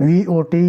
VOT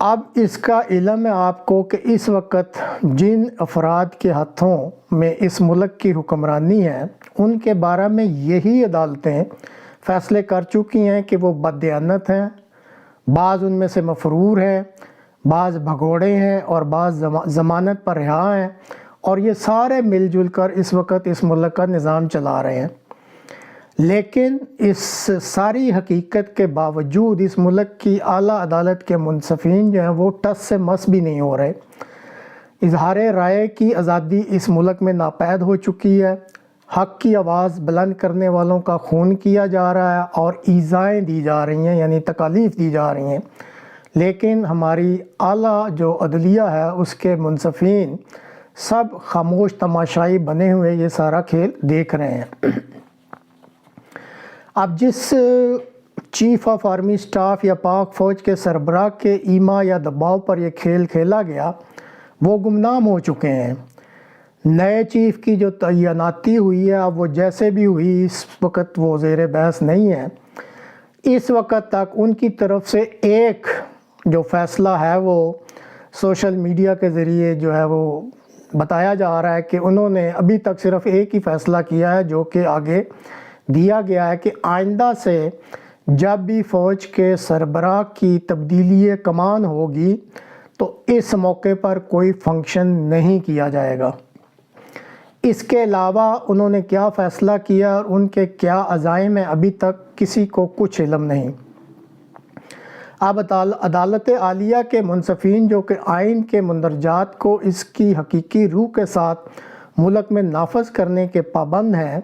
اب اس کا علم ہے آپ کو کہ اس وقت جن افراد کے ہاتھوں میں اس ملک کی حکمرانی ہے ان کے بارے میں یہی عدالتیں فیصلے کر چکی ہیں کہ وہ بددیانت ہیں، بعض ان میں سے مفرور ہیں، بعض بھگوڑے ہیں اور بعض ضمانت پر رہا ہیں، اور یہ سارے مل جل کر اس وقت اس ملک کا نظام چلا رہے ہیں۔ لیکن اس ساری حقیقت کے باوجود اس ملک کی اعلیٰ عدالت کے منصفین جو ہیں وہ ٹس سے مس بھی نہیں ہو رہے۔ اظہار رائے کی آزادی اس ملک میں ناپید ہو چکی ہے، حق کی آواز بلند کرنے والوں کا خون کیا جا رہا ہے اور ایذائیں دی جا رہی ہیں، یعنی تکالیف دی جا رہی ہیں، لیکن ہماری اعلیٰ جو عدلیہ ہے اس کے منصفین سب خاموش تماشائی بنے ہوئے یہ سارا کھیل دیکھ رہے ہیں۔ اب جس چیف آف آرمی اسٹاف یا پاک فوج کے سربراہ کے ایما یا دباؤ پر یہ کھیل کھیلا گیا وہ گمنام ہو چکے ہیں۔ نئے چیف کی جو تعیناتی ہوئی ہے اب وہ جیسے بھی ہوئی اس وقت وہ زیر بحث نہیں ہے۔ اس وقت تک ان کی طرف سے ایک جو فیصلہ ہے وہ سوشل میڈیا کے ذریعے جو ہے وہ بتایا جا رہا ہے کہ انہوں نے ابھی تک صرف ایک ہی فیصلہ کیا ہے جو کہ آگے دیا گیا ہے کہ آئندہ سے جب بھی فوج کے سربراہ کی تبدیلی کمان ہوگی تو اس موقع پر کوئی فنکشن نہیں کیا جائے گا۔ اس کے علاوہ انہوں نے کیا فیصلہ کیا اور ان کے کیا عزائم ہیں ابھی تک کسی کو کچھ علم نہیں۔ اب عدالت عالیہ کے منصفین جو کہ آئین کے مندرجات کو اس کی حقیقی روح کے ساتھ ملک میں نافذ کرنے کے پابند ہیں،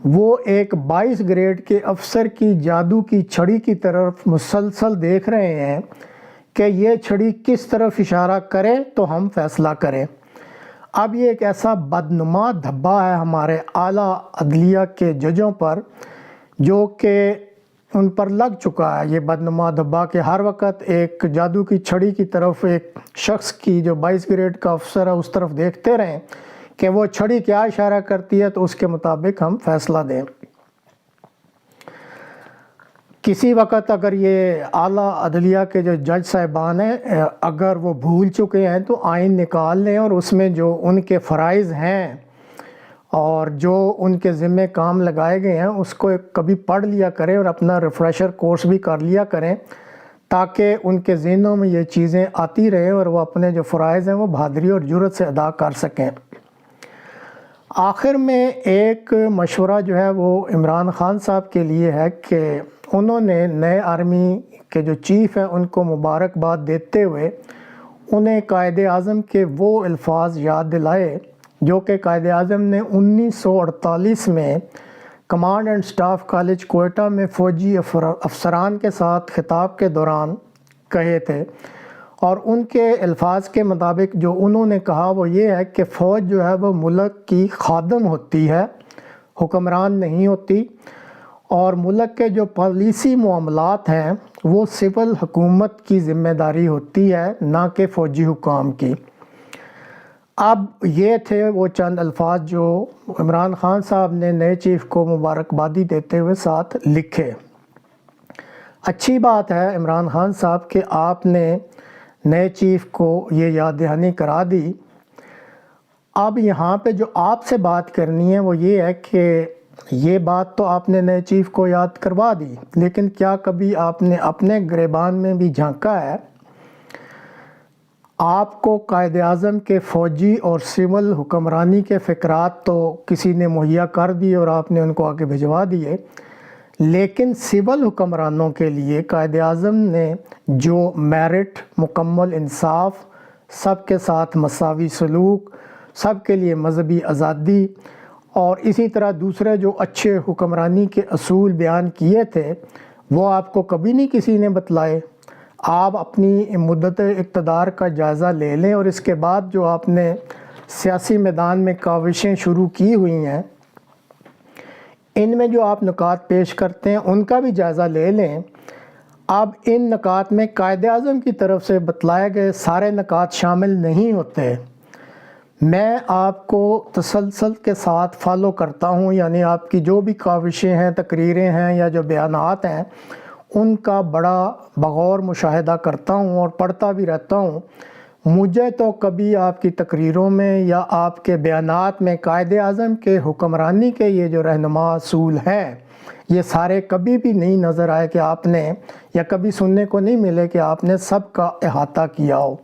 وہ ایک 22 گریڈ کے افسر کی جادو کی چھڑی کی طرف مسلسل دیکھ رہے ہیں کہ یہ چھڑی کس طرف اشارہ کرے تو ہم فیصلہ کریں۔ اب یہ ایک ایسا بدنما دھبا ہے ہمارے اعلیٰ عدلیہ کے ججوں پر جو کہ ان پر لگ چکا ہے، یہ بدنما دھبا کہ ہر وقت ایک جادو کی چھڑی کی طرف ایک شخص کی جو 22 گریڈ کا افسر ہے اس طرف دیکھتے رہیں کہ وہ چھڑی کیا اشارہ کرتی ہے تو اس کے مطابق ہم فیصلہ دیں۔ کسی وقت اگر یہ اعلیٰ عدلیہ کے جو جج صاحبان ہیں اگر وہ بھول چکے ہیں تو آئین نکال لیں اور اس میں جو ان کے فرائض ہیں اور جو ان کے ذمہ کام لگائے گئے ہیں اس کو کبھی پڑھ لیا کریں اور اپنا ریفریشر کورس بھی کر لیا کریں تاکہ ان کے ذہنوں میں یہ چیزیں آتی رہیں اور وہ اپنے جو فرائض ہیں وہ بہادری اور جرأت سے ادا کر سکیں۔ آخر میں ایک مشورہ جو ہے وہ عمران خان صاحب کے لیے ہے کہ انہوں نے نئے آرمی کے جو چیف ہیں ان کو مبارکباد دیتے ہوئے انہیں قائد اعظم کے وہ الفاظ یاد دلائے جو کہ قائد اعظم نے 1948 میں command and staff college Quetta میں فوجی افسران کے ساتھ خطاب کے دوران کہے تھے، اور ان کے الفاظ کے مطابق جو انہوں نے کہا وہ یہ ہے کہ فوج جو ہے وہ ملک کی خادم ہوتی ہے، حکمران نہیں ہوتی، اور ملک کے جو پالیسی معاملات ہیں وہ سول حکومت کی ذمہ داری ہوتی ہے نہ کہ فوجی حکام کی۔ اب یہ تھے وہ چند الفاظ جو عمران خان صاحب نے نئے چیف کو مبارکبادی دیتے ہوئے ساتھ لکھے۔ اچھی بات ہے عمران خان صاحب کہ آپ نے نئے چیف کو یہ یاد دہانی کرا دی۔ اب یہاں پہ جو آپ سے بات کرنی ہے وہ یہ ہے کہ یہ بات تو آپ نے نئے چیف کو یاد کروا دی، لیکن کیا کبھی آپ نے اپنے گریبان میں بھی جھانکا ہے؟ آپ کو قائد اعظم کے فوجی اور سول حکمرانی کے فقرات تو کسی نے مہیا کر دیے اور آپ نے ان کو آگے بھجوا دیے، لیکن سول حکمرانوں کے لیے قائد اعظم نے جو میرٹ، مکمل انصاف، سب کے ساتھ مساوی سلوک، سب کے لیے مذہبی آزادی اور اسی طرح دوسرے جو اچھے حکمرانی کے اصول بیان کیے تھے وہ آپ کو کبھی نہیں کسی نے بتلائے۔ آپ اپنی مدت اقتدار کا جائزہ لے لیں اور اس کے بعد جو آپ نے سیاسی میدان میں کاوشیں شروع کی ہوئی ہیں ان میں جو آپ نکات پیش کرتے ہیں ان کا بھی جائزہ لے لیں۔ اب ان نکات میں قائد اعظم کی طرف سے بتلائے گئے سارے نکات شامل نہیں ہوتے۔ میں آپ کو تسلسل کے ساتھ فالو کرتا ہوں، یعنی آپ کی جو بھی کاوشیں ہیں، تقریریں ہیں یا جو بیانات ہیں ان کا بڑا بغور مشاہدہ کرتا ہوں اور پڑھتا بھی رہتا ہوں، مجھے تو کبھی آپ کی تقریروں میں یا آپ کے بیانات میں قائد اعظم کے حکمرانی کے یہ جو رہنما اصول ہیں یہ سارے کبھی بھی نہیں نظر آئے کہ آپ نے، یا کبھی سننے کو نہیں ملے کہ آپ نے سب کا احاطہ کیا ہو۔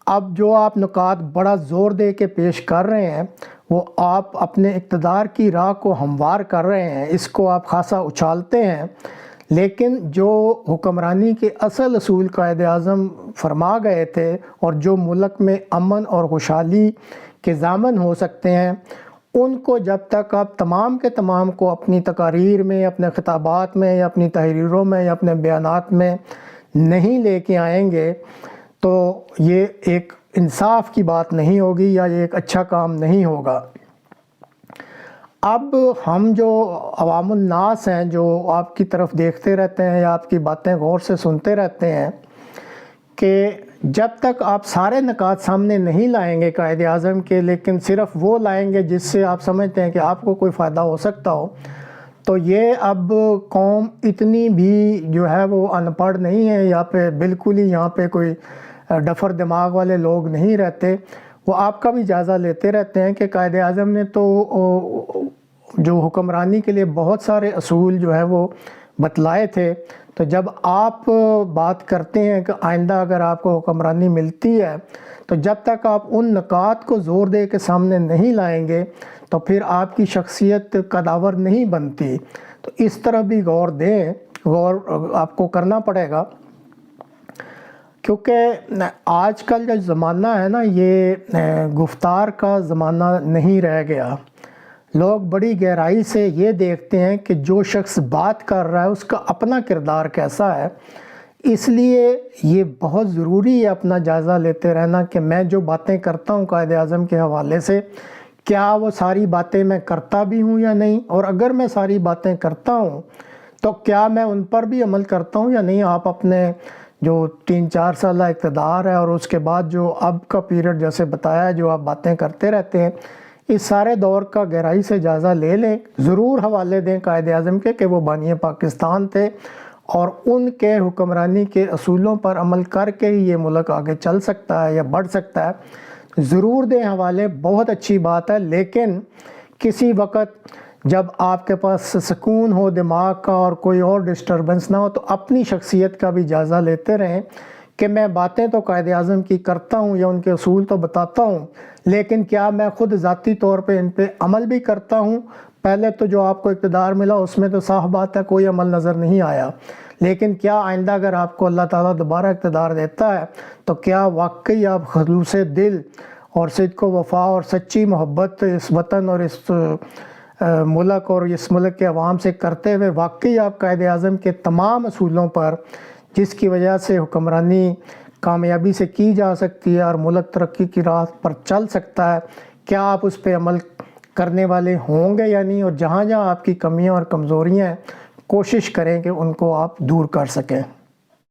اب جو آپ نکات بڑا زور دے کے پیش کر رہے ہیں وہ آپ اپنے اقتدار کی راہ کو ہموار کر رہے ہیں، اس کو آپ خاصا اچھالتے ہیں، لیکن جو حکمرانی کے اصل اصول قائد اعظم فرما گئے تھے اور جو ملک میں امن اور خوشحالی کے ضامن ہو سکتے ہیں، ان کو جب تک آپ تمام کے تمام کو اپنی تقاریر میں، اپنے خطابات میں یا اپنی تحریروں میں یا اپنے بیانات میں نہیں لے کے آئیں گے تو یہ ایک انصاف کی بات نہیں ہوگی یا یہ ایک اچھا کام نہیں ہوگا۔ اب ہم جو عوام الناس ہیں جو آپ کی طرف دیکھتے رہتے ہیں یا آپ کی باتیں غور سے سنتے رہتے ہیں کہ جب تک آپ سارے نکات سامنے نہیں لائیں گے قائد اعظم کے، لیکن صرف وہ لائیں گے جس سے آپ سمجھتے ہیں کہ آپ کو کوئی فائدہ ہو سکتا ہو، تو یہ اب قوم اتنی بھی جو ہے وہ ان پڑھ نہیں ہے، یہاں پہ بالکل ہی یہاں پہ کوئی ڈفر دماغ والے لوگ نہیں رہتے، وہ آپ کا بھی جائزہ لیتے رہتے ہیں کہ قائد اعظم نے تو جو حکمرانی کے لیے بہت سارے اصول جو ہے وہ بتلائے تھے، تو جب آپ بات کرتے ہیں کہ آئندہ اگر آپ کو حکمرانی ملتی ہے تو جب تک آپ ان نکات کو زور دے کے سامنے نہیں لائیں گے تو پھر آپ کی شخصیت قداور نہیں بنتی۔ تو اس طرح بھی غور دیں، غور آپ کو کرنا پڑے گا، کیونکہ آج کل جو زمانہ ہے نا یہ گفتار کا زمانہ نہیں رہ گیا۔ لوگ بڑی گہرائی سے یہ دیکھتے ہیں کہ جو شخص بات کر رہا ہے اس کا اپنا کردار کیسا ہے، اس لیے یہ بہت ضروری ہے اپنا جائزہ لیتے رہنا کہ میں جو باتیں کرتا ہوں قائد اعظم کے حوالے سے، کیا وہ ساری باتیں میں کرتا بھی ہوں یا نہیں، اور اگر میں ساری باتیں کرتا ہوں تو کیا میں ان پر بھی عمل کرتا ہوں یا نہیں۔ آپ اپنے جو 3-4 سالہ اقتدار ہے اور اس کے بعد جو اب کا پیریڈ جیسے بتایا جو آپ باتیں کرتے رہتے ہیں، اس سارے دور کا گہرائی سے جائزہ لے لیں، ضرور حوالے دیں قائد اعظم کے کہ وہ بانی پاکستان تھے اور ان کے حکمرانی کے اصولوں پر عمل کر کے ہی یہ ملک آگے چل سکتا ہے یا بڑھ سکتا ہے، ضرور دیں حوالے، بہت اچھی بات ہے۔ لیکن کسی وقت جب آپ کے پاس سکون ہو دماغ کا اور کوئی اور ڈسٹربنس نہ ہو تو اپنی شخصیت کا بھی جائزہ لیتے رہیں کہ میں باتیں تو قائد اعظم کی کرتا ہوں یا ان کے اصول تو بتاتا ہوں، لیکن کیا میں خود ذاتی طور پہ ان پہ عمل بھی کرتا ہوں۔ پہلے تو جو آپ کو اقتدار ملا اس میں تو صاف بات ہے کوئی عمل نظر نہیں آیا، لیکن کیا آئندہ اگر آپ کو اللہ تعالیٰ دوبارہ اقتدار دیتا ہے تو کیا واقعی آپ خلوص دل اور صدق و وفا اور سچی محبت اس وطن اور اس ملک اور اس ملک کے عوام سے کرتے ہوئے واقعی آپ قائد اعظم کے تمام اصولوں پر، جس کی وجہ سے حکمرانی کامیابی سے کی جا سکتی ہے اور ملک ترقی کی راہ پر چل سکتا ہے، کیا آپ اس پہ عمل کرنے والے ہوں گے یا نہیں، اور جہاں جہاں آپ کی کمیاں اور کمزوریاں ہیں کوشش کریں کہ ان کو آپ دور کر سکیں۔